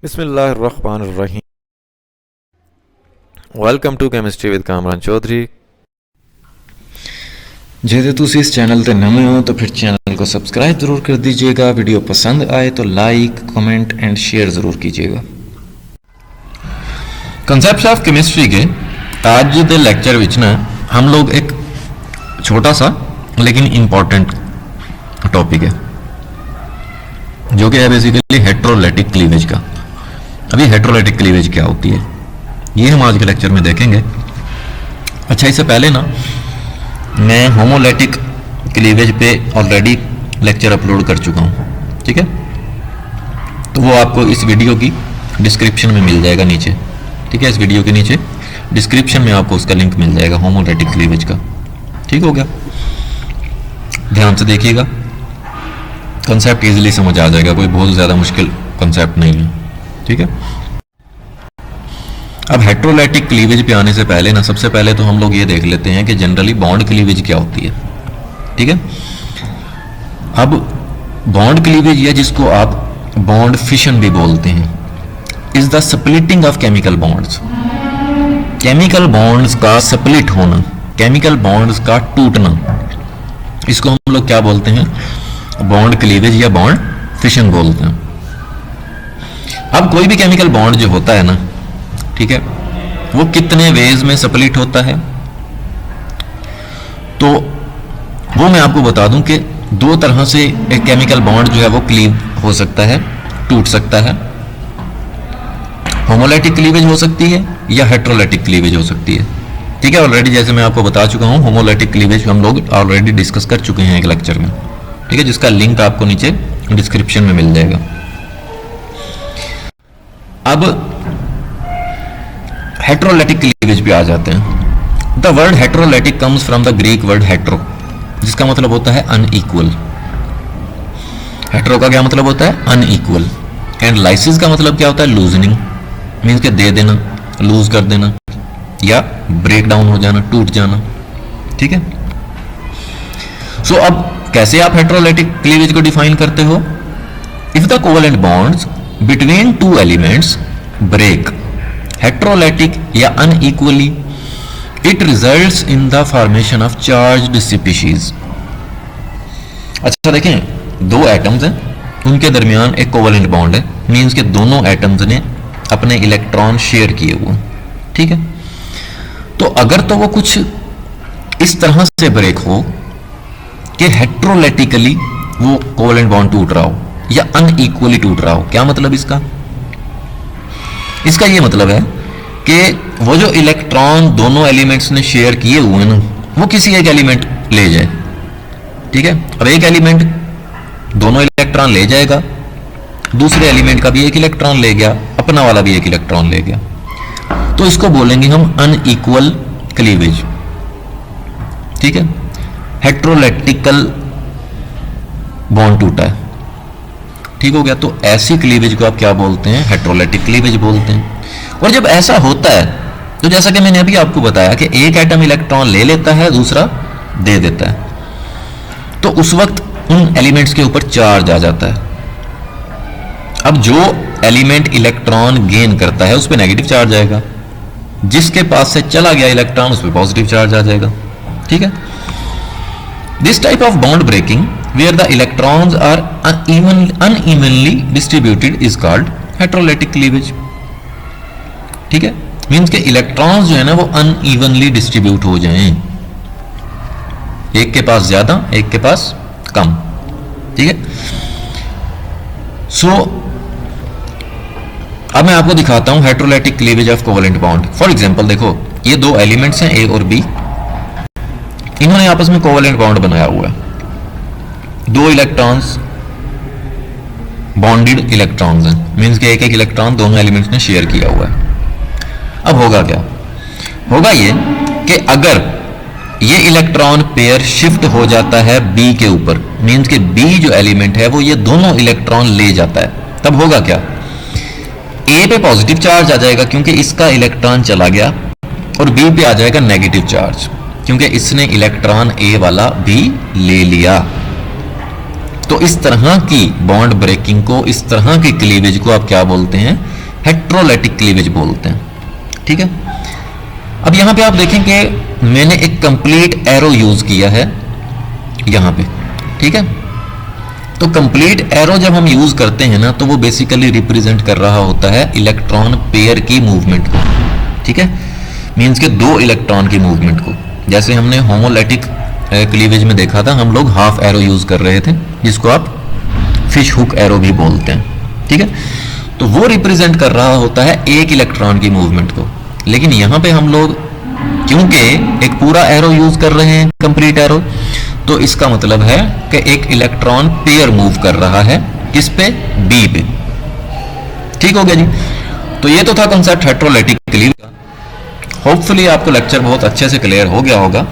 बिस्मिल्लाहिर्रहमानिर्रहीम। Welcome to chemistry with Kamran Chaudhry. जे तुसी इस चैनल ते नवे हो तो फिर चैनल को सब्सक्राइब ज़रूर कर दीजिएगा। वीडियो पसंद आए तो लाइक कमेंट एंड शेयर ज़रूर कीजिएगा। कंसेप्ट्स ऑफ केमिस्ट्री के आज के लैक्चर विच ना हम लोग एक छोटा सा लेकिन इम्पॉर्टेंट टॉपिक है जो कि है बेसिकली हेट्रोलाइटिक क्लीवेज का। अभी हेट्रोलाइटिक क्लीवेज क्या होती है ये हम आज के लेक्चर में देखेंगे। अच्छा, इससे पहले ना मैं होमोलाइटिक क्लीवेज पे ऑलरेडी लेक्चर अपलोड कर चुका हूँ, ठीक है। तो वो आपको इस वीडियो की डिस्क्रिप्शन में मिल जाएगा नीचे, ठीक है। इस वीडियो के नीचे डिस्क्रिप्शन में आपको उसका लिंक मिल जाएगा होमोलाइटिक क्लीवेज का, ठीक हो गया। ध्यान से देखिएगा, कंसेप्ट इजीली समझ आ जाएगा, कोई बहुत ज़्यादा मुश्किल कंसेप्ट नहीं है, ठीक है। अब हेट्रोलाइटिक क्लीवेज पे आने से पहले ना सबसे पहले तो हम लोग ये देख लेते हैं कि जनरली बॉन्ड क्लीवेज क्या होती है, ठीक है। अब बॉन्ड क्लीवेज या जिसको आप बॉन्ड फिशन भी बोलते हैं is the splitting of chemical bonds. Chemical bonds का स्प्लिट होना, केमिकल बॉन्ड्स का टूटना, इसको हम लोग क्या बोलते हैं? बॉन्ड क्लीवेज या बॉन्ड फिशन बोलते हैं। अब कोई भी केमिकल बॉन्ड जो होता है ना, ठीक है, वो कितने वेज में स्प्लिट होता है तो वो मैं आपको बता दूं कि दो तरह से एक केमिकल बॉन्ड जो है वो क्लीव हो सकता है, टूट सकता है। होमोलाइटिक क्लीवेज हो सकती है या हेट्रोलाइटिक क्लीवेज हो सकती है, ठीक है। ऑलरेडी जैसे मैं आपको बता चुका हूं होमोलाइटिक क्लीवेज हम लोग ऑलरेडी डिस्कस कर चुके हैं एक लेक्चर में, ठीक है, जिसका लिंक आपको नीचे डिस्क्रिप्शन में मिल जाएगा। अब हेट्रोलाइटिक क्लीवेज पे आ जाते हैं। The word heterolytic comes from the Greek word hetero, जिसका मतलब होता है अनइक्वल। हेट्रो का क्या मतलब होता है? अनइक्वल। एंड लाइसिस का मतलब क्या होता है? लूजनिंग, मीन्स के दे देना, लूज कर देना या ब्रेक डाउन हो जाना, टूट जाना, ठीक है। सो अब कैसे आप हेट्रोलाइटिक क्लीवेज को डिफाइन करते हो? If the covalent bonds between two elements break heterolytic या unequally, it results in the formation of charged species. अच्छा देखें, दो एटम्स हैं, उनके दरमियान एक कोवेलेंट बॉन्ड है, मींस के दोनों एटम्स ने अपने इलेक्ट्रॉन शेयर किए हुए, ठीक है। तो अगर तो वो कुछ इस तरह से ब्रेक हो कि हेट्रोलाइटिकली वो कोवेलेंट बॉन्ड टूट रहा हो या अनइक्वली टूट रहा हो, क्या मतलब इसका? इसका ये मतलब है कि वो जो इलेक्ट्रॉन दोनों एलिमेंट्स ने शेयर किए हुए हैं ना, वो किसी एक एलिमेंट ले जाए, ठीक है। अब एक एलिमेंट दोनों इलेक्ट्रॉन ले जाएगा, दूसरे एलिमेंट का भी एक इलेक्ट्रॉन ले गया, अपना वाला भी एक इलेक्ट्रॉन ले गया, तो इसको बोलेंगे हम अनइक्वल क्लीवेज, ठीक है। हेट्रोलाइटिकल बॉन्ड टूटा है, ठीक हो गया। तो ऐसी क्लीवेज को आप क्या बोलते हैं? हेट्रोलाइटिक क्लीवेज बोलते हैं। और जब ऐसा होता है तो जैसा कि मैंने अभी आपको बताया कि एक एटम इलेक्ट्रॉन ले लेता है, दूसरा दे देता है, तो उस वक्त उन एलिमेंट्स के ऊपर चार्ज आ जाता है। अब जो एलिमेंट इलेक्ट्रॉन गेन करता है उस पर नेगेटिव चार्ज आएगा, जिसके पास से चला गया इलेक्ट्रॉन उस पर पॉजिटिव चार्ज आ जाएगा, ठीक है। This type of bond breaking where the electrons are unevenly distributed is called heterolytic cleavage, ठीक है। मीन्स के इलेक्ट्रॉन्स जो है ना वो अनइवनली डिस्ट्रीब्यूट हो जाएं, एक के पास ज्यादा एक के पास कम, ठीक है। सो अब मैं आपको दिखाता हूं heterolytic cleavage of covalent bond. For example देखो, ये दो एलिमेंट्स हैं ए और बी, इन्होंने आपस में कोवेलेंट बॉन्ड बनाया हुआ है, दो इलेक्ट्रॉन्स बॉन्डेड इलेक्ट्रॉन्स हैं, मींस के एक एक इलेक्ट्रॉन दोनों एलिमेंट्स ने शेयर किया हुआ है। अब होगा क्या? होगा ये कि अगर ये इलेक्ट्रॉन पेयर शिफ्ट हो जाता है बी के ऊपर, मींस के बी जो एलिमेंट है वो ये दोनों इलेक्ट्रॉन ले जाता है, तब होगा क्या? ए पे पॉजिटिव चार्ज आ जाएगा क्योंकि इसका इलेक्ट्रॉन चला गया, और बी पे आ जाएगा नेगेटिव चार्ज क्योंकि इसने इलेक्ट्रॉन ए वाला भी ले लिया। तो इस तरह की बॉन्ड ब्रेकिंग को, इस तरह की क्लीवेज को आप क्या बोलते हैं? हेट्रोलाइटिक क्लीवेज बोलते हैं। ठीक है, अब यहां पे आप देखें कि मैंने एक कंप्लीट एरो यूज किया है यहां पे। ठीक है, तो कंप्लीट एरो जब हम यूज करते हैं ना तो वो बेसिकली रिप्रेजेंट कर रहा होता है इलेक्ट्रॉन पेयर की मूवमेंट को। ठीक है, मींस के दो इलेक्ट्रॉन की मूवमेंट को। जैसे हमने होमोलाइटिक क्लीवेज में देखा था, हम लोग हाफ एरो यूज कर रहे थे जिसको आप फिश हुक एरो भी बोलते हैं। ठीक है, तो वो रिप्रेजेंट कर रहा होता है एक इलेक्ट्रॉन की मूवमेंट को। लेकिन यहां पे हम लोग क्योंकि एक पूरा एरो यूज कर रहे हैं, कंप्लीट एरो, तो इसका मतलब है कि एक इलेक्ट्रॉन पेयर मूव कर रहा है किस पे, बी पे। ठीक हो गया जी। तो ये तो था कॉन्सेप्ट हेट्रोलाइटिक क्लीवेज का। होपफुली आपको लेक्चर बहुत अच्छे से क्लियर हो गया होगा।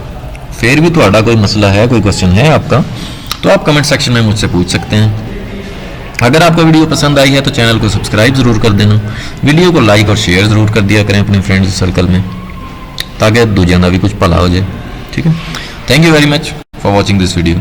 फिर भी थोड़ा कोई मसला है, कोई क्वेश्चन है आपका, तो आप कमेंट सेक्शन में मुझसे पूछ सकते हैं। अगर आपको वीडियो पसंद आई है तो चैनल को सब्सक्राइब जरूर कर देना, वीडियो को लाइक और शेयर जरूर कर दिया करें अपने फ्रेंड्स सर्कल में, ताकि दूजियां दा भी कुछ भला हो जाए। ठीक है, thank you very much for watching this video.